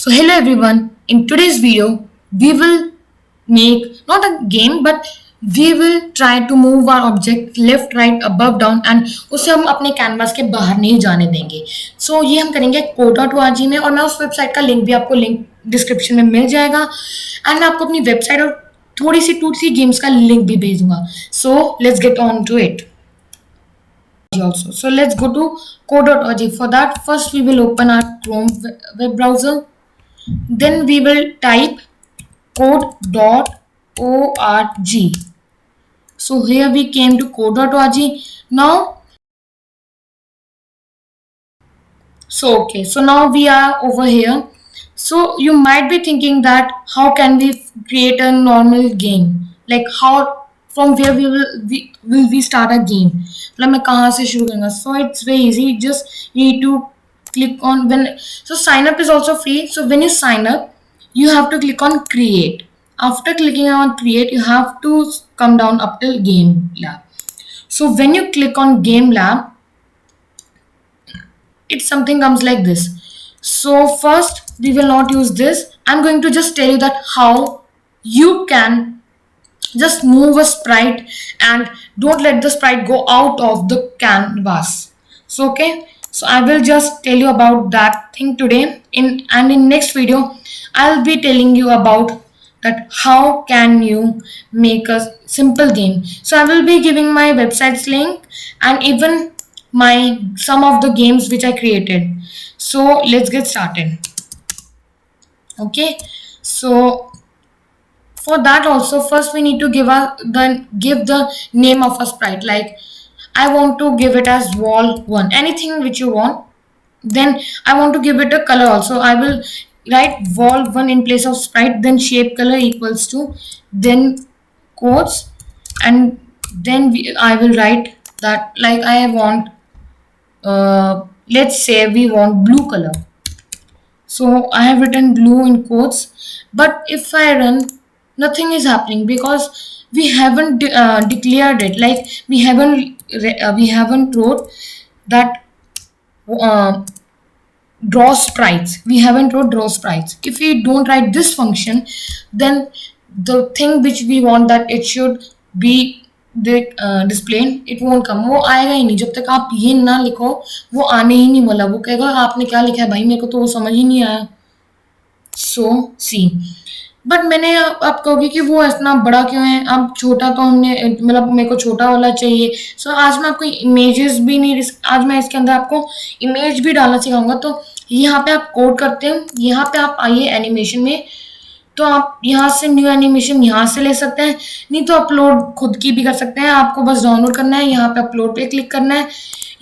So hello everyone. In today's video, we will make not a game but we will try to move our object left, right, above, down and उसे हम अपने canvas के बाहर नहीं जाने देंगे. So ये हम करेंगे code.org में और मैं उस वेबसाइट का लिंक भी आपको लिंक डिस्क्रिप्शन में मिल जाएगा एंड मैं आपको अपनी वेबसाइट और थोड़ी सी 2-3 गेम्स का लिंक भी भेजूंगा. So let's get on to it. Also, so let's go to code.org. For that, first we will open our Chrome web browser. Then we will type code.org. So here we came to code.org. Now, so now we are over here. So you might be thinking that how can we create a normal game? Like how from where will we start a game? मतलब मैं कहाँ से शुरू करूँगा? So it's very easy. Just you need to click on so sign up is also free. So when you sign up, you have to click on create. After clicking on create, you have to come down up till game lab. So when you click on game lab, it something comes like this. So first we will not use this. I'm going to just tell you that how you can just move a sprite and don't let the sprite go out of the canvas. So okay, so I will just tell you about that thing today in next video I'll be telling you about that how can you make a simple game. So I will be giving my website's link and even my some of the games which I created. So let's get started. Okay, so for that also first we need to give the name of a sprite. Like I want to give it as wall1, anything which you want. Then I want to give it a color also. I will write wall1 in place of sprite, then shape color equals to, then quotes, and then I will write that like I want let's say we want blue color. So I have written blue in quotes, but if I run, nothing is happening because we haven't declared it. Like we haven't wrote that uh, draw sprites. We haven't wrote draw sprites. If we don't write this function, then the thing which we want that it should be displayed, it won't come. वो आएगा ही नहीं जब तक आप ये ना लिखो. वो आने ही नहीं वाला. वो कहेगा आपने क्या लिखा है भाई, मेरे को तो वो समझ ही नहीं आया. सो सी बट मैंने आप कहोगे कि वो इतना बड़ा क्यों है, अब छोटा तो हमने मतलब मेरे को छोटा वाला चाहिए. सो आज मैं आपको इमेजेस भी नहीं, आज मैं इसके अंदर आपको इमेज भी डालना सिखाऊंगा. तो यहाँ पे आप कोड करते हो, यहाँ पे आप आइए एनिमेशन में, तो आप यहाँ से न्यू एनिमेशन यहाँ से ले सकते हैं, नहीं तो अपलोड खुद की भी कर सकते हैं. आपको बस डाउनलोड करना है, यहाँ पे अपलोड पे क्लिक करना है.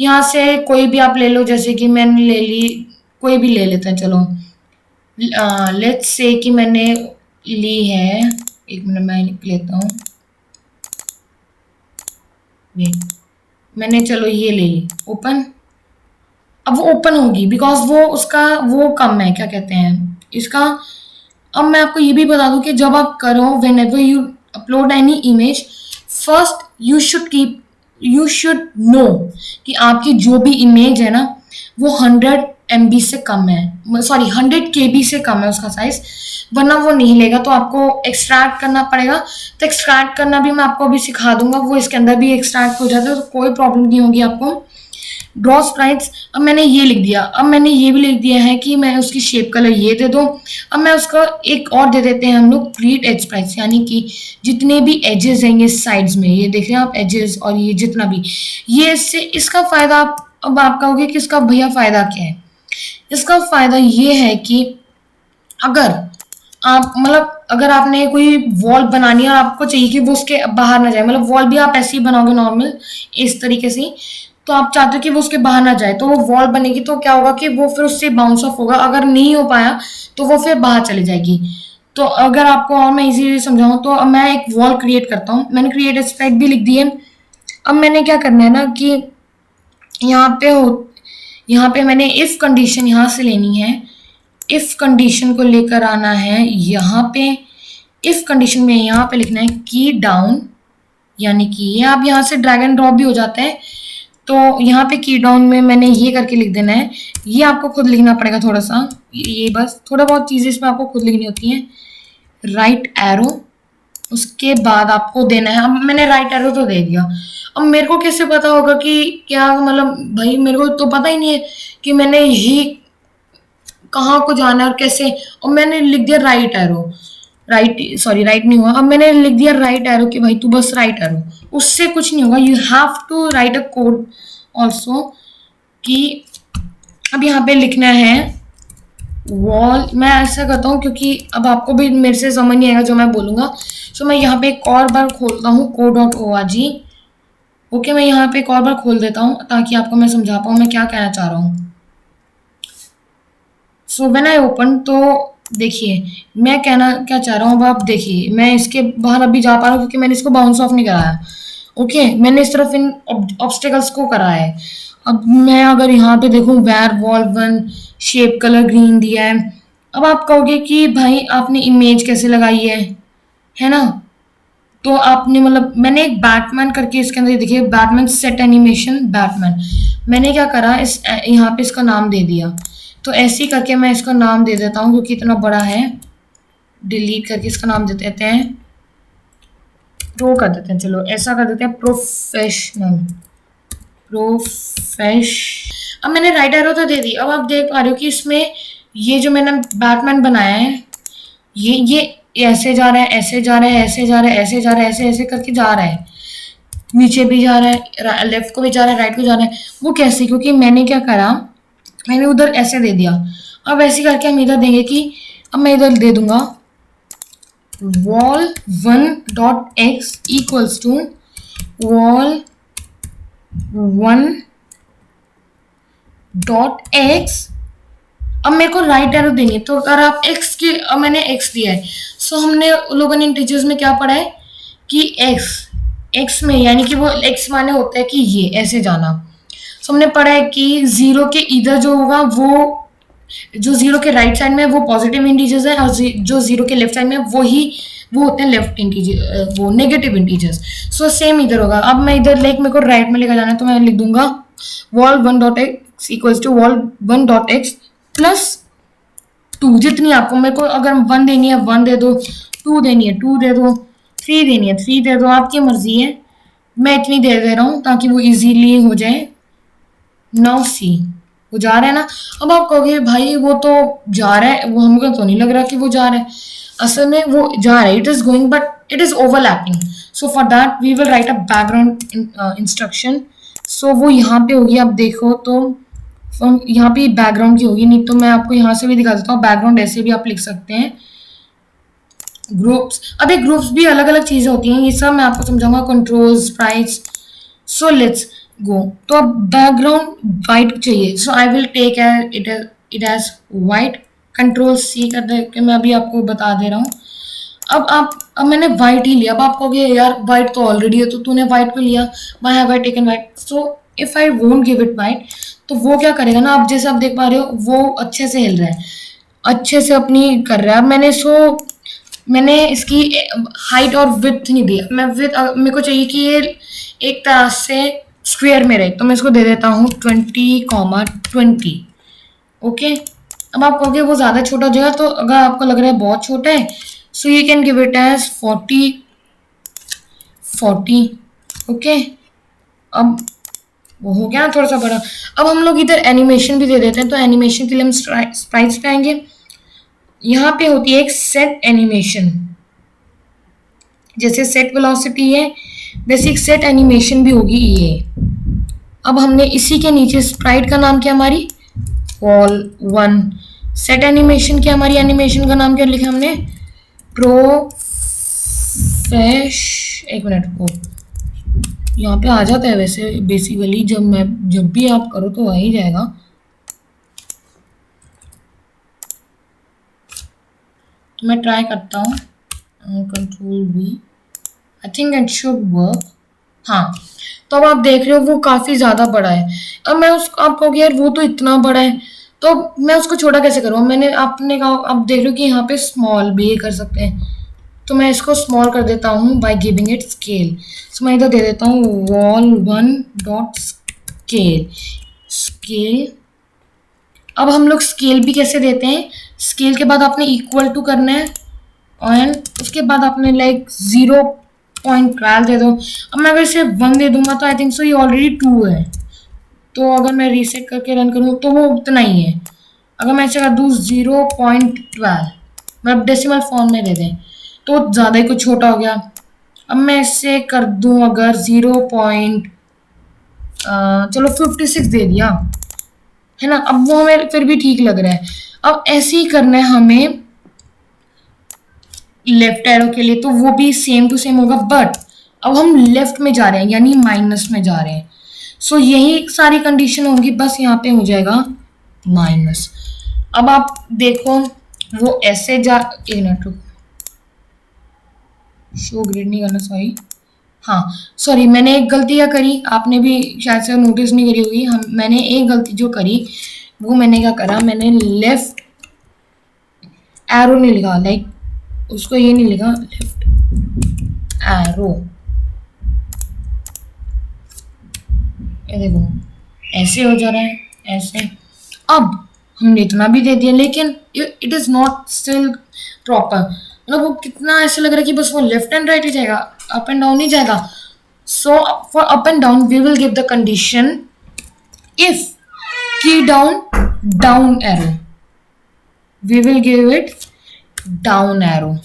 यहाँ से कोई भी आप ले लो, जैसे कि मैंने ले ली, कोई भी ले लेते हैं. चलो लेट्स से कि मैंने ली है, एक मिनट मैं लिख लेता हूँ. मैंने चलो ये ले ली, ओपन. अब वो ओपन होगी बिकॉज वो उसका वो कम है, क्या कहते हैं इसका. अब मैं आपको ये भी बता दूं कि जब आप करो when ever you upload any image, first you should know कि आपकी जो भी इमेज है ना वो 100 MB से कम है, सॉरी 100 KB से कम है उसका साइज, वरना वो नहीं लेगा. तो आपको एक्सट्रैक्ट करना पड़ेगा. तो एक्सट्रैक्ट करना भी मैं आपको अभी सिखा दूंगा, वो इसके अंदर भी एक्सट्रैक्ट हो जाता है, तो कोई प्रॉब्लम नहीं होगी आपको. ड्रॉ स्प्राइट्स, अब मैंने ये लिख दिया. अब मैंने ये भी लिख दिया है कि मैं उसकी शेप कलर ये दे दूँ. अब मैं उसका एक और दे देते हैं हम लोग क्रिएट एज स्प्राइट्स, यानी कि जितने भी एजेस हैं ये साइड्स में, ये देख रहे हैं आप एजेस, और ये जितना भी ये इससे इसका फ़ायदा अब आप कहोगे कि इसका भैया फ़ायदा क्या है. इसका फ़ायदा ये है कि अगर आप मतलब अगर आपने कोई वॉल बनानी है और आपको चाहिए कि वो उसके बाहर ना जाए, मतलब वॉल भी आप ऐसे ही बनाओगे नॉर्मल इस तरीके से, तो आप चाहते हो कि वो उसके बाहर ना जाए, तो वो वॉल बनेगी तो क्या होगा कि वो फिर उससे बाउंस ऑफ होगा. अगर नहीं हो पाया तो वो फिर बाहर चली जाएगी. तो अगर आपको और मैं इजीली समझाऊँ तो मैं एक वॉल क्रिएट करता हूँ. मैंने क्रिएट स्प्राइट भी लिख दी है. अब मैंने क्या करना है ना कि यहाँ पे मैंने इफ कंडीशन यहाँ से लेनी है. इफ कंडीशन को लेकर आना है यहाँ पे. इफ कंडीशन में यहाँ पे लिखना है की डाउन, यानी कि ये आप यहाँ से ड्रैग एंड ड्रॉप भी हो जाता है. तो यहाँ पे की डाउन में मैंने ये करके लिख देना है। ये आपको खुद लिखना पड़ेगा थोड़ा सा, ये बस थोड़ा बहुत चीज़ें इसमें आपको खुद लिखनी होती हैं। राइट एरो, उसके बाद आपको देना है, अब मैंने राइट एरो तो दे दिया। अब मेरे को कैसे पता होगा कि क्या, मतलब भाई मेरे को तो पता ही नहीं है कि मैंने यही कहाँ को जाना है और कैसे। और मैंने लिख दिया right arrow, right sorry right नहीं हुआ, अब मैंने लिख दिया राइट एरो कि भाई तू बस राइट एरो, उससे कुछ नहीं होगा। You have to write a code also कि अब यहाँ पे लिखना है वॉल। मैं ऐसा करता हूँ क्योंकि अब आपको भी मेरे से समझ नहीं आएगा जो मैं बोलूँगा, तो मैं यहाँ पे एक और बार खोलता हूँ co.org। ओके, मैं यहाँ पे एक और बार खोल देता हूँ ताकि आपको मैं समझा पाऊँ मैं क्या कहना चाह रहा हूँ। सो व्हेन आई ओपन, तो देखिए मैं कहना क्या चाह रहा हूँ। अब आप देखिए मैं इसके बाहर अभी जा पा रहा हूँ क्योंकि मैंने इसको बाउंस ऑफ नहीं कराया। ओके, मैंने इस तरफ इन ऑब्स्टिकल्स को कराया है। अब मैं अगर यहाँ पे देखूँ where wall one shape colour green दिया है। अब आप कहोगे कि भाई आपने इमेज कैसे लगाई है ना। तो आपने मतलब मैंने एक बैटमैन करके इसके अंदर देखिए, बैटमैन सेट एनिमेशन बैटमैन, मैंने क्या करा इस यहाँ पे इसका नाम दे दिया। तो ऐसे ही करके मैं इसका नाम दे देता हूँ क्योंकि इतना बड़ा है, डिलीट करके इसका नाम दे देते हैं, प्रो कर देते हैं। चलो ऐसा कर देते हैं, प्रोफेशनल अब मैंने राइट एरो तो दे दी। अब आप देख पा रहे हो कि इसमें ये जो मैंने बैटमैन बनाया है, ये ऐसे जा रहा है, ऐसे जा रहा है, ऐसे जा रहा है, ऐसे जा रहा है, ऐसे ऐसे करके जा रहा है, नीचे भी जा रहा है, लेफ्ट को भी जा रहा है, राइट को जा रहा है। वो कैसे, क्योंकि मैंने क्या करा, मैंने उधर ऐसे दे दिया। अब ऐसे करके हम इधर देंगे कि अब मैं इधर दे दूंगा wall one dot x equals to wall one dot x. अब मेरे को राइट एरो देनी है, तो अगर आप एक्स की, अब मैंने एक्स दिया है, सो हमने लोगों ने इंटीजर्स में क्या पढ़ा है कि एक्स में यानी कि वो एक्स माने होता है कि ये ऐसे जाना। सो हमने पढ़ा है कि जीरो के इधर जो होगा वो, जो जीरो के राइट साइड में वो पॉजिटिव इंटीजर्स है, और जो जीरो के लेफ्ट साइड में वो होते हैं लेफ्ट इंटीजर, वो नेगेटिव इंटीजर्स। सो सेम इधर होगा। अब मैं इधर मेरे को राइट में लेकर जाना है, तो मैं लिख दूंगा wall one dot x equals to wall one dot x plus two. जितनी आपको, मेरे को अगर वन देनी है वन दे दो, टू देनी है टू दे दो, थ्री देनी है थ्री दे दो, आपकी मर्जी है। मैं इतनी दे रहा हूँ ताकि वो इजीली हो जाए। नाउ सी, वो जा रहा है ना। अब आप कहोगे भाई वो तो जा रहा है, वो हमको तो नहीं लग रहा कि वो जा रहा है। असल में वो जा रहा है, it is going but it is overlapping. So for that we will write a background instruction. So वो यहाँ पे होगी, आप देखो तो यहाँ पे बैकग्राउंड की होगी, नहीं तो मैं आपको यहाँ से भी दिखा देता हूँ। बैकग्राउंड ऐसे भी आप लिख सकते हैं। ग्रुप्स, अब ये ग्रुप्स भी अलग अलग चीजें होती हैं, ये सब मैं आपको समझाऊंगा। Controls, sprites. So let's go. तो अब बैकग्राउंड वाइट चाहिए, so I will take it as white. Control C कर दे के मैं अभी आपको बता दे रहा हूँ। अब मैंने वाइट ही लिया। अब आप कहोगे यार वाइट तो ऑलरेडी है, तो तूने वाइट को लिया, why have I taken white. So if I won't give it white, तो वो क्या करेगा ना, अब जैसे आप देख पा रहे हो वो अच्छे से हिल रहा है, अच्छे से अपनी कर रहा है। अब मैंने इसकी हाइट और विड्थ नहीं दी। मैं विड्थ, मेरे को चाहिए कि ये एक तरह से स्क्वायर में रहे, तो मैं इसको दे देता हूँ 20,20। ओके, अब आप कहोगे वो ज़्यादा छोटा हो जाएगा, तो अगर आपको लग रहा है बहुत छोटा है, so you can give it as 40। Okay, अब वो हो गया ना थोड़ा सा बड़ा। अब हम लोग इधर एनिमेशन भी दे देते हैं, तो एनिमेशन के लिए हम स्प्राइट्स पे आएंगे। यहाँ पे होती है एक सेट एनिमेशन, जैसे सेट वेलोसिटी है वैसे एक सेट एनिमेशन भी होगी ये। अब हमने इसी के नीचे स्प्राइट का नाम क्या, हमारी वॉल वन। सेट एनिमेशन क्या, हमारी एनिमेशन का नाम क्या लिखा हमने, एक मिनट को यहाँ पे आ जाता है वैसे बेसिकली, जब भी आप करो तो आ ही जाएगा। तो मैं ट्राई करता हूँ, control we, I think it should work. हाँ, तो अब आप देख रहे हो वो काफ़ी ज़्यादा बड़ा है। अब मैं आप कहोगे यार वो तो इतना बड़ा है, तो मैं उसको छोटा कैसे करूँ। आपने कहा, आप देख रहे हो कि यहाँ पे स्मॉल भी कर सकते हैं, तो मैं इसको स्मॉल कर देता हूँ बाय गिविंग इट स्केल। सो मैं इधर दे देता हूँ wall one dot scale. Scale, अब हम लोग स्केल भी कैसे देते हैं, स्केल के बाद आपने इक्वल टू करना है एंड उसके बाद आपने लाइक 0.12 दे दो। अब मैं अगर सिर्फ 1 दे दूंगा तो आई थिंक सो ये ऑलरेडी 2 है, तो अगर मैं रीसेट करके रन करूँ तो वो उतना ही है। अगर मैं ऐसे कर दूँ 0.12, मतलब डेसिमल फॉर्म में दे दें तो ज़्यादा ही कुछ छोटा हो गया। अब मैं इससे कर दूँ अगर 0. चलो 56 दे दिया, है ना। अब वो हमें फिर भी ठीक लग रहा है। अब ऐसे ही करना है हमें लेफ्ट एरो के लिए, तो वो भी सेम टू सेम होगा, बट अब हम लेफ्ट में जा रहे हैं यानी माइनस में जा रहे हैं। सो यही सारी कंडीशन होंगी, बस यहाँ पे हो जाएगा माइनस। अब आप देखो वो ऐसे जा, एक मिनट रुको, शो ग्रिड नहीं करना, सॉरी। हाँ सॉरी, मैंने एक गलती क्या करी, आपने भी शायद से नोटिस नहीं करी होगी। मैंने एक गलती जो करी वो मैंने क्या करा, मैंने लेफ्ट एरो नहीं लिखा, लाइक उसको ये नहीं लिखा लेफ्ट एरो। ये देखो ऐसे हो जा रहा है, ऐसे। अब हमने इतना भी दे दिया लेकिन it is not still proper, मतलब वो कितना ऐसे लग रहा है कि बस वो लेफ्ट एंड राइट ही जाएगा, अप एंड डाउन नहीं जाएगा। So for up and down we will give the condition if key down down arrow, we will give it down arrow,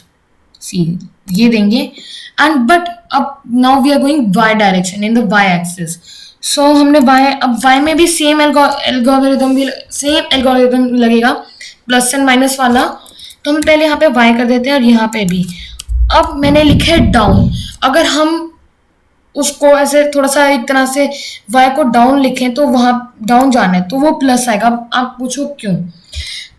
see ये देंगे। एंड बट अब now we are going Y direction in the Y axis. So हमने Y, अब Y में भी same algorithm भी, same algorithm लगेगा plus and minus वाला। तो हम पहले यहाँ पे वाई कर देते हैं और यहाँ पे भी। अब मैंने लिखा है डाउन, अगर हम उसको ऐसे थोड़ा सा एक तरह से वाई को डाउन लिखें तो वहां डाउन जाना है तो वो प्लस आएगा। अब आप पूछो क्यों,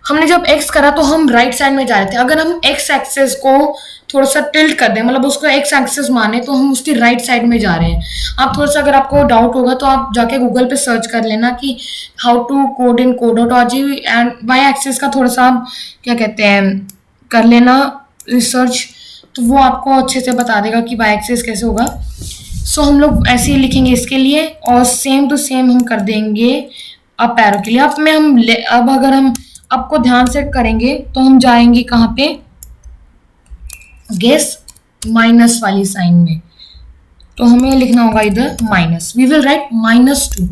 हमने जब एक्स करा तो हम राइट साइड में जा रहे थे, अगर हम एक्स एक्सेस को थोड़ा सा टिल्ट कर दें, मतलब उसको एक्स एक्सेस माने, तो हम उसकी राइट साइड में जा रहे हैं। आप थोड़ा सा अगर आपको डाउट होगा तो आप जाके गूगल पे सर्च कर लेना कि how to code in codology and Y axis का थोड़ा सा आप क्या कहते हैं कर लेना रिसर्च, तो वो आपको अच्छे से बता देगा कि वाई एक्सेस कैसे होगा। सो हम लोग ऐसे ही लिखेंगे इसके लिए और सेम टू सेम हम कर देंगे अप एरो के लिए। अब अगर हम आपको ध्यान से करेंगे तो हम जाएंगे कहाँ पे, गेस माइनस वाली साइन में, तो हमें लिखना होगा इधर minus, we will write -2।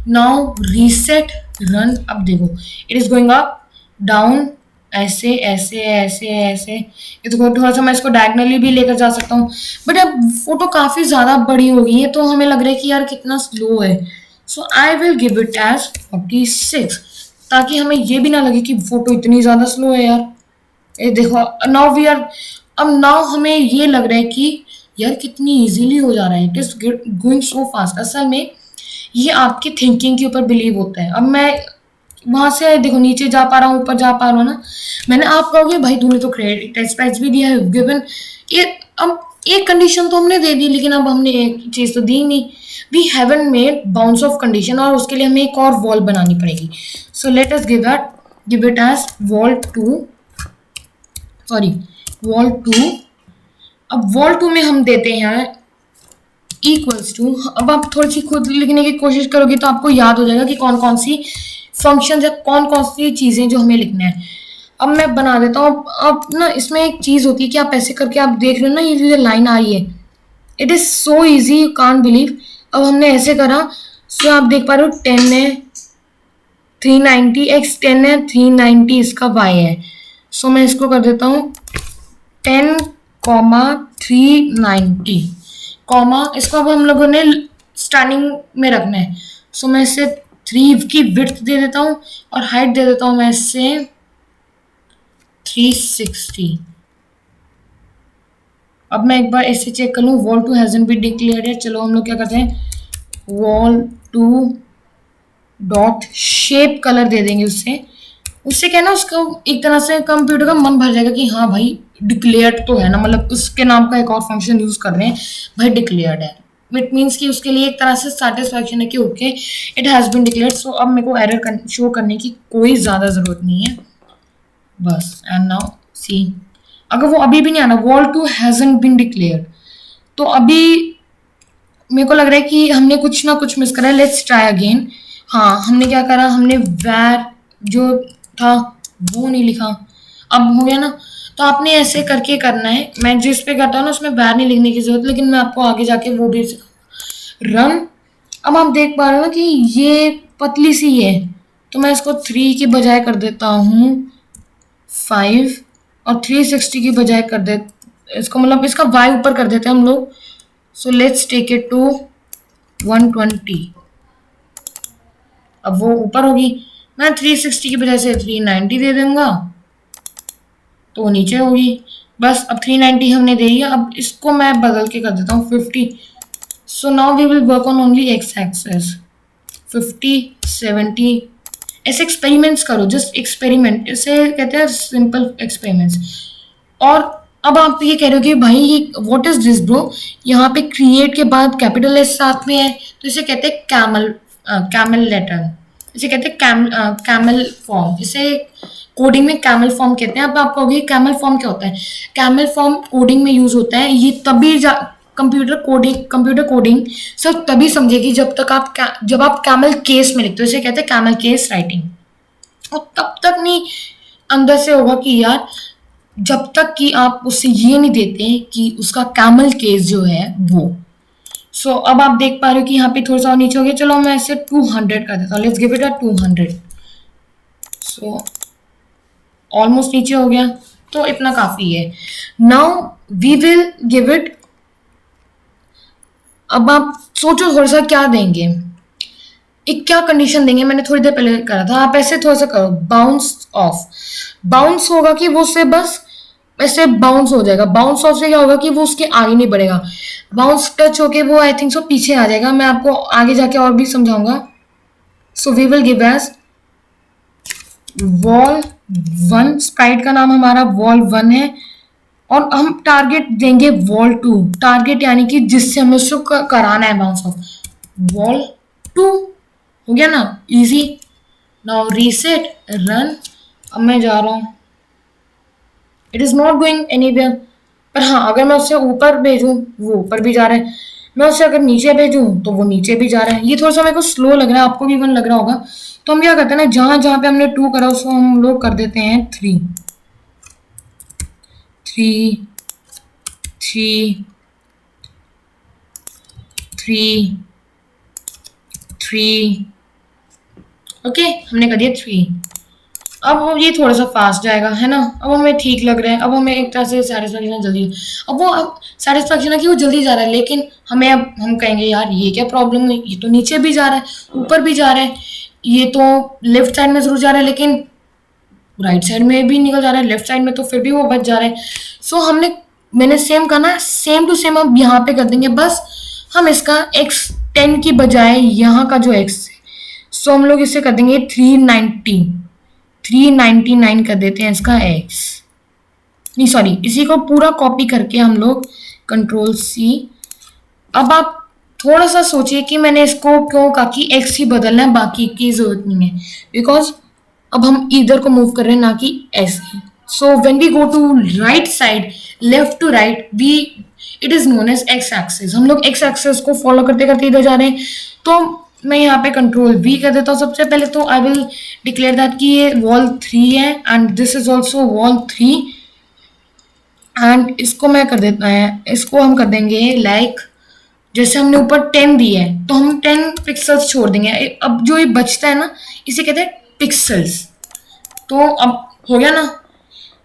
Now reset run. अब देखो it is going up down, ऐसे ऐसे ऐसे ऐसे। ये तो थोड़ा सा मैं इसको डायगनली भी लेकर जा सकता हूँ, बट अब फोटो काफी ज्यादा बड़ी हो गई है तो हमें लग रहा है कि यार कितना स्लो है। So I will give it as 46, ताकि हमें ये भी ना लगे कि फोटो इतनी ज्यादा स्लो है यार। ये देखो नाउ वी आर, अब नाउ हमें ये लग रहा है कि यार कितनी इजीली हो जा रहा है, it is going so fast. असल में ये आपकी थिंकिंग के ऊपर बिलीव होता है। अब मैं वहां से देखो नीचे जा पा रहा हूँ, ऊपर जा पा रहा हूँ ना, मैंने, आप कहोगे भाई तूने तो क्रेडिट टेस्ट प्राइस भी दिया है गिवन, ये अब एक कंडीशन तो हमने दे दी लेकिन अब हमने एक चीज तो दी नहीं, we haven't made bounce of condition, और उसके लिए हमें एक और वॉल बनानी पड़ेगी। So let us give it as wall 2, sorry wall 2। अब वॉल 2 में हम देते हैं इक्वल्स टू, अब आप थोड़ी सी खुद लिखने की कोशिश करोगे तो आपको याद हो जाएगा कि कौन कौन सी फंक्शन है, कौन कौन सी चीजें जो हमें लिखना है। अब मैं बना देता हूँ। अब ना इसमें एक चीज होती है कि आप ऐसे करके आप देख रहे हो ना, ये जो लाइन आ रही है, it is so easy you can't believe. अब हमने ऐसे करा, सो आप देख पा रहे हो 10 है 390, x 10 है 390 इसका y है। सो मैं इसको कर देता हूँ 10, 390, कॉमा, इसको अब हम लोगों ने स्टैंडिंग में रखना है। सो मैं इससे 3 की विड्थ दे देता हूँ और हाइट दे देता हूँ मैं इससे 360। अब मैं एक बार ऐसे चेक कर लूँ, वॉल 2 हैजंट बीन डिक्लेयर्ड है। चलो हम लोग क्या करते हैं, वॉल 2 डॉट शेप कलर दे देंगे उससे। उससे क्या है ना, उसका एक तरह से कंप्यूटर का मन भर जाएगा कि हाँ भाई डिक्लेयर्ड तो है ना, मतलब उसके नाम का एक और फंक्शन यूज कर रहे हैं भाई, डिक्लेयर्ड है। इट मीन्स कि उसके लिए एक तरह से सेटिस्फैक्शन है कि okay it has been declared. So अब मेरे को एरर शो करने की कोई ज़्यादा ज़रूरत नहीं है बस। एंड नाउ सी, अगर वो अभी भी नहीं आना, वॉल 2 हैजंट बीन डिक्लेयर्ड, तो अभी मेरे को लग रहा है कि हमने कुछ ना कुछ मिस करा है, लेट्स ट्राई अगेन। हाँ, हमने क्या करा, हमने वैर जो था वो नहीं लिखा। अब हो गया ना, तो आपने ऐसे करके करना है। मैं जिस पे करता हूँ ना उसमें वैर नहीं लिखने की जरूरत, लेकिन मैं आपको आगे जाके वो भी रन। अब आप देख पा रहे हो ना कि ये पतली सी है, तो मैं इसको 3 की बजाय कर देता हूँ 5, और 360 की बजाय कर दे, इसको मतलब इसका y ऊपर कर देते हैं हम लोग। So let's take it to 120। अब वो ऊपर होगी, मैं 360 की बजाय से 390 दे दूंगा तो वो नीचे होगी। बस अब 390 हमने दे दिया, अब इसको मैं बदल के कर देता हूँ 50। So now we will work on only x axis 50 70। ऐसे एक्सपेरिमेंट्स करो, जस्ट एक्सपेरिमेंट, इसे कहते हैं सिंपल एक्सपेरिमेंट्स। और अब आप ये कह रहे हो कि भाई ये व्हाट इज दिस ब्रो, यहाँ पे क्रिएट के बाद कैपिटल एस साथ में है, तो इसे कहते हैं कैमल, कैमल लेटर, इसे कहते हैं कैमल फॉर्म, इसे कोडिंग में कैमल फॉर्म कहते हैं। अब आप कहोगे कैमल फॉर्म क्या होता है? कैमल फॉर्म कोडिंग में यूज होता है, ये तभी कंप्यूटर कोडिंग सिर्फ तभी समझेगी जब आप कैमल केस में लिखते हो, इसे कहते हैं कैमल केस राइटिंग। और तब तक नहीं अंदर से होगा कि यार, जब तक कि आप उससे ये नहीं देते कि उसका कैमल केस जो है वो। सो अब आप देख पा रहे हो कि यहाँ पे थोड़ा सा और नीचे हो गया। चलो मैं इसे 200 कर देता हूँ, let's give it a 200। So almost नीचे हो गया, तो इतना काफी है। Now we will give it, अब आप सोचो थोड़ा सा क्या देंगे, एक क्या कंडीशन देंगे। मैंने थोड़ी देर पहले करा था, आप ऐसे थोड़ा सा करो, बाउंस ऑफ। बाउंस होगा कि वो उससे बस ऐसे बाउंस हो जाएगा। बाउंस ऑफ से क्या होगा कि वो उसके आगे नहीं बढ़ेगा। बाउंस टच होके वो आई थिंक सो पीछे आ जाएगा। मैं आपको आगे जाके और भी समझाऊंगा। So we will give as wall 1, sprite का नाम हमारा वॉल 1 है, और हम टारगेट देंगे वॉल 2। टारगेट यानी कि जिससे हमें उसको कराना है बाउंस ऑफ, वॉल 2। हो गया ना, इजी। Now reset run. अब मैं जा रहा हूँ, it is not going anywhere. पर हाँ, अगर मैं उससे ऊपर भेजूँ वो ऊपर भी जा रहा है, मैं उससे अगर नीचे भेजूँ तो वो नीचे भी जा रहा है। ये थोड़ा सा मेरे को स्लो लग रहा है, आपको भी इवन लग रहा होगा। तो हम क्या करते हैं ना, जहां जहां पे हमने 2 करा उसको हम लोग कर देते हैं 3 3 3 3 3। ओके, हमने कर दिया 3। अब ये थोड़ा सा फास्ट जाएगा है ना, अब हमें ठीक लग रहा है, अब हमें एक तरह से सेटिस्फेक्शन जल्दी, अब सेटिस्फेक्शन है कि वो जल्दी जा रहा है। लेकिन हमें अब हम कहेंगे यार ये क्या प्रॉब्लम है, ये तो नीचे भी जा रहा है ऊपर भी जा रहा है, ये तो लेफ्ट साइड में जरूर जा रहा है लेकिन राइट साइड में भी निकल जा रहा है, लेफ्ट साइड में तो फिर भी वो बच जा रहा है। सो मैंने सेम करना, सेम टू सेम अब यहाँ पे कर देंगे। बस हम इसका x10 की बजाय यहाँ का जो x है, सो हम लोग इसे कर देंगे 399 कर देते हैं इसका x। नहीं सॉरी, इसी को पूरा कॉपी करके हम लोग कंट्रोल-C। अब आप थोड़ा सा सोचिए कि मैंने इसको क्यों कहा कि x ही बदलना है, बाकी की जरूरत नहीं है, बिकॉज अब हम इधर को मूव कर रहे हैं ना कि ऐसे। So when we go to right side, left to right, we it is known as x axis. हम लोग एक्स एक्सिस को फॉलो करते करते इधर जा रहे हैं। तो मैं यहाँ पे कंट्रोल V कर देता हूँ सबसे पहले। तो आई विल डिक्लेयर दैट कि ये वॉल 3 है and this is also wall 3। And इसको मैं कर देता है, इसको हम कर देंगे लाइक जैसे हमने ऊपर 10 दी है तो हम 10 पिक्सल्स छोड़ देंगे। अब जो ये बचता है ना, इसे कहते हैं पिक्सल्स। तो अब हो गया ना,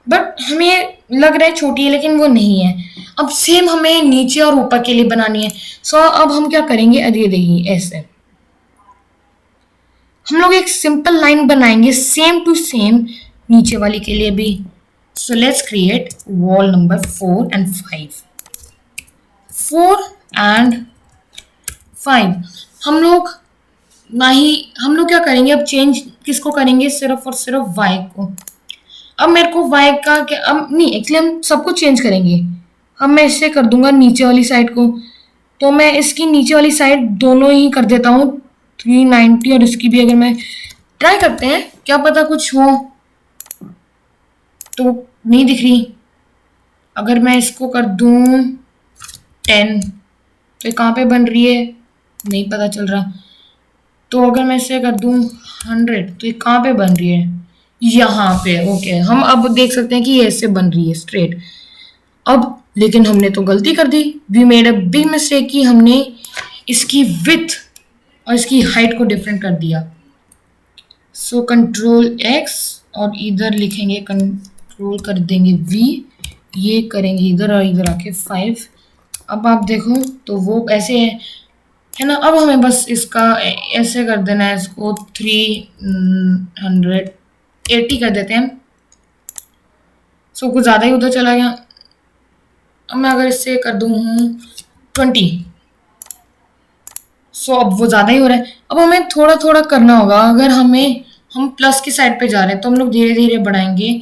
बट हमें लग रहा है छोटी है लेकिन वो नहीं है। अब सेम हमें नीचे और ऊपर के लिए बनानी है। सो अब हम क्या करेंगे, अरे देखिए ऐसे हम लोग एक सिंपल लाइन बनाएंगे सेम टू सेम नीचे वाली के लिए भी। So let's create wall number 4 and 5। 4 and 5 हम लोग हम लोग क्या करेंगे, अब चेंज किसको करेंगे, सिर्फ और सिर्फ y को। अब मेरे को y का क्या, अब नहीं एक्चुअली हम सबको चेंज करेंगे। अब मैं इससे कर दूंगा नीचे वाली साइड को, तो मैं इसकी नीचे वाली साइड दोनों ही कर देता हूँ 390, और इसकी भी अगर मैं ट्राई करते हैं, क्या पता कुछ हो। तो नहीं दिख रही, अगर मैं इसको कर दूं 10, तो ये कहाँ पे बन रही है नहीं पता चल रहा। तो अगर मैं इसे कर दूं 100 तो ये कहाँ पे बन रही है, यहाँ पे। ओके, हम अब देख सकते हैं कि ये ऐसे बन रही है स्ट्रेट। अब लेकिन हमने तो गलती कर दी, we made a big mistake कि हमने इसकी विथ और इसकी हाइट को डिफरेंट कर दिया। सो कंट्रोल एक्स और इधर लिखेंगे, कंट्रोल कर देंगे वी, ये करेंगे इधर और इधर आके 5। अब आप देखो तो वो ऐसे है ना। अब हमें बस इसका ऐसे कर देना है, इसको 380 कर देते हैं। सो कुछ ज़्यादा ही उधर चला गया। अब मैं अगर इससे कर दूँ 20, सो अब वो ज़्यादा ही हो रहा है। अब हमें थोड़ा थोड़ा करना होगा। अगर हम प्लस की साइड पे जा रहे हैं तो हम लोग धीरे धीरे बढ़ाएंगे।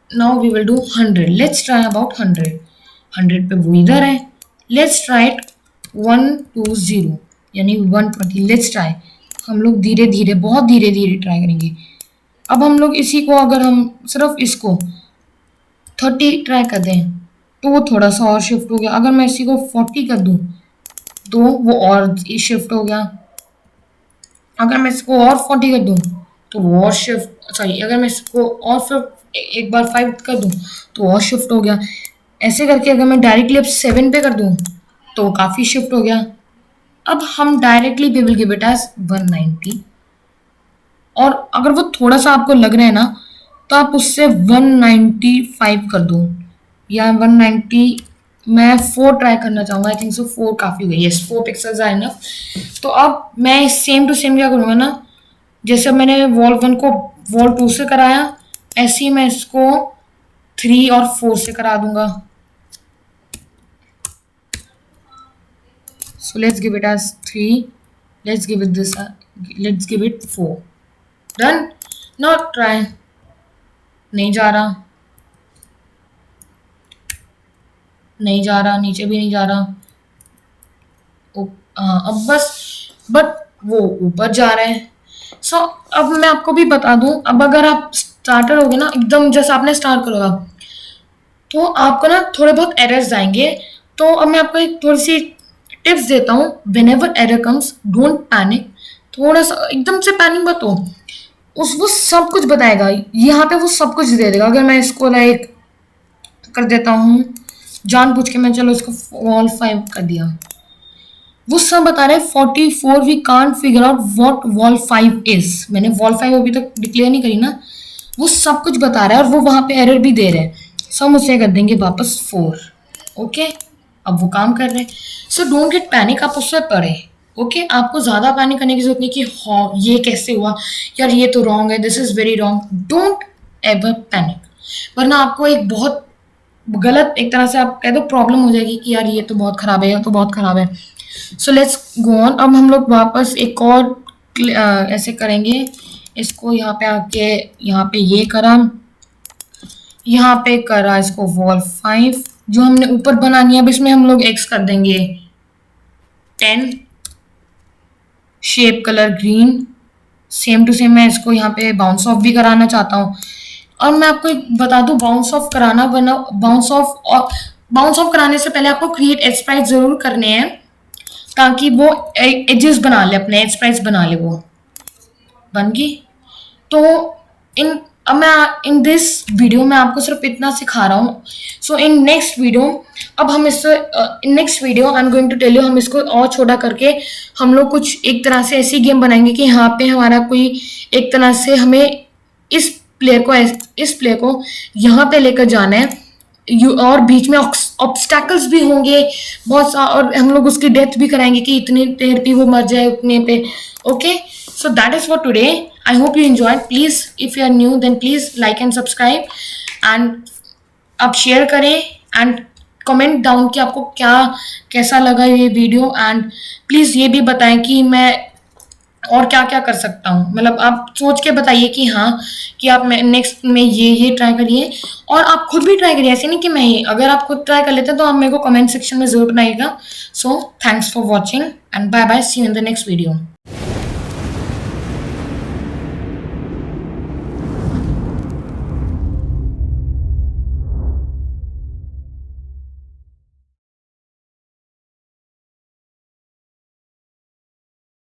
Now we will do 100, let's try about 100 पे वो इधर है। लेट्स ट्राई इट 120 यानी 120, लेट्स ट्राई। हम लोग धीरे धीरे, बहुत धीरे धीरे ट्राई करेंगे। अब हम लोग इसी को, अगर हम सिर्फ इसको 30 ट्राई कर दें तो वो थोड़ा सा और शिफ्ट हो गया। अगर मैं इसी को 40 कर दूं तो वो और शिफ्ट हो गया। अगर मैं इसको और 40 कर दूं तो वो और शिफ्ट, सॉरी, अगर मैं इसको और फिर एक बार 5 कर दूं तो और शिफ्ट हो गया। ऐसे करके अगर मैं डायरेक्टली अब 7 पे कर दूं तो वो काफ़ी शिफ्ट हो गया। अब हम directly we will give it as 190। और अगर वो थोड़ा सा आपको लग रहा है ना तो आप उससे 195 कर दो या 190। मैं 4 ट्राई करना चाहूँगा, आई थिंक सो 4 काफ़ी हुई, यस 4 पिक्सल्स आर इनफ। तो अब मैं सेम टू सेम क्या करूँगा ना, जैसे मैंने वॉल 1 को वॉल 2 से कराया, ऐसे ही मैं इसको 3 और 4 से करा दूंगा। So let's give it as 3. Let's give it this. Let's give it 4. Done. Now try. नहीं जा रहा, नहीं जा रहा, नीचे भी नहीं जा रहा। अब बस, बट वो ऊपर जा रहा है। सो अब मैं आपको भी बता दूं, अब अगर आप स्टार्टर होगे ना, एकदम जैसे आपने स्टार्ट करोगा तो आपको ना थोड़े बहुत एरर्स आएंगे। तो अब मैं आपको एक थोड़ी सी टिप्स देता हूँ। When ever error comes don't panic, थोड़ा सा एकदम से पैनिक मत हो। वो सब कुछ बताएगा यहाँ पे, वो सब कुछ दे देगा। अगर मैं इसको लाइक कर देता हूँ जानबूझ के, मैं चलो इसको वॉल 5 कर दिया, वो सब बता रहे हैं 44 we can't figure out what wall 5 is. मैंने वॉल 5 अभी तक डिक्लेयर नहीं करी ना, वो सब कुछ बता रहा है और वो वहां पे एरर भी दे रहे हैं। सो हम उसे कर देंगे वापस 4। ओके, अब वो काम कर रहे हैं। सो डोंट गेट पैनिक, आप उससे पढ़े। ओके, आपको ज़्यादा पैनिक करने की जरूरत नहीं कि हाँ ये कैसे हुआ यार, ये तो रॉन्ग है, this is very wrong. Don't ever panic, वरना आपको एक बहुत गलत, एक तरह से आप कह दो प्रॉब्लम हो जाएगी कि यार ये तो बहुत ख़राब है, ये तो बहुत ख़राब है। सो लेट्स गो ऑन। अब हम लोग वापस एक और ऐसे करेंगे। इसको यहाँ पे आके, यहाँ पे ये करा, यहाँ पे करा इसको वॉल 5 जो हमने ऊपर बनानी है। अब इसमें हम लोग एक्स कर देंगे 10, shape colour green, same to same. मैं इसको यहाँ पे बाउंस ऑफ भी कराना चाहता हूँ। और मैं आपको एक बता दूँ, बाउंस ऑफ कराना, वरना बाउंस ऑफ कराने से पहले आपको क्रिएट एज स्प्राइट जरूर करने हैं ताकि वो एजेस बना ले, अपने एज स्प्राइट्स बना ले। वो बन गई। तो अब मैं इन दिस वीडियो में आपको सिर्फ इतना सिखा रहा हूँ। सो इन नेक्स्ट वीडियो, अब हम इससे in next video I am going to tell you, हम इसको और छोटा करके हम लोग कुछ एक तरह से ऐसी गेम बनाएंगे कि यहाँ पे हमारा कोई एक तरह से हमें इस प्लेयर को यहाँ पे लेकर जाना है। और बीच में ऑब्स्टैकल्स भी होंगे बहुत सा, और हम लोग उसकी डेथ भी कराएंगे कि इतनी देर पे वो मर जाए उतने पे। Okay, so that is for today. I hope you enjoyed. Please, if you are new, then please like and subscribe, and आप शेयर करें एंड कमेंट डाउन कि आपको क्या कैसा लगा ये वीडियो। एंड प्लीज़ ये भी बताएं कि मैं और क्या क्या कर सकता हूँ। मतलब आप सोच के बताइए कि हाँ, कि आप नेक्स्ट में ये ट्राई करिए, और आप खुद भी ट्राई करिए। ऐसे नहीं कि मैं ही, अगर आप खुद ट्राई कर लेते हैं तो आप मेरे को कमेंट सेक्शन में जरूर बनाइएगा। So thanks for watching and bye bye, see you in the next video.